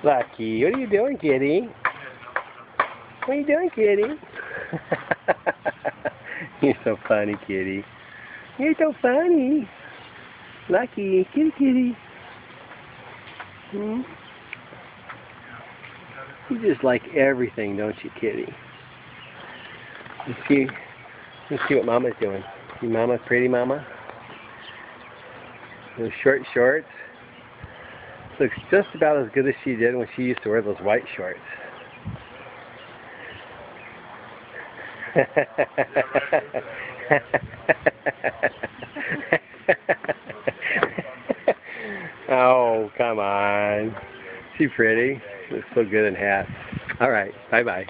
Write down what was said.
Lucky, what are you doing, kitty? What are you doing, kitty? You're so funny, kitty. You're so funny. Lucky, kitty, kitty. Hmm? You just like everything, don't you, kitty? Let's see what Mama's doing. See Mama, pretty Mama? Those short shorts. Looks just about as good as she did when she used to wear those white shorts. Oh, come on. She's pretty. Looks so good in hats. All right. Bye-bye.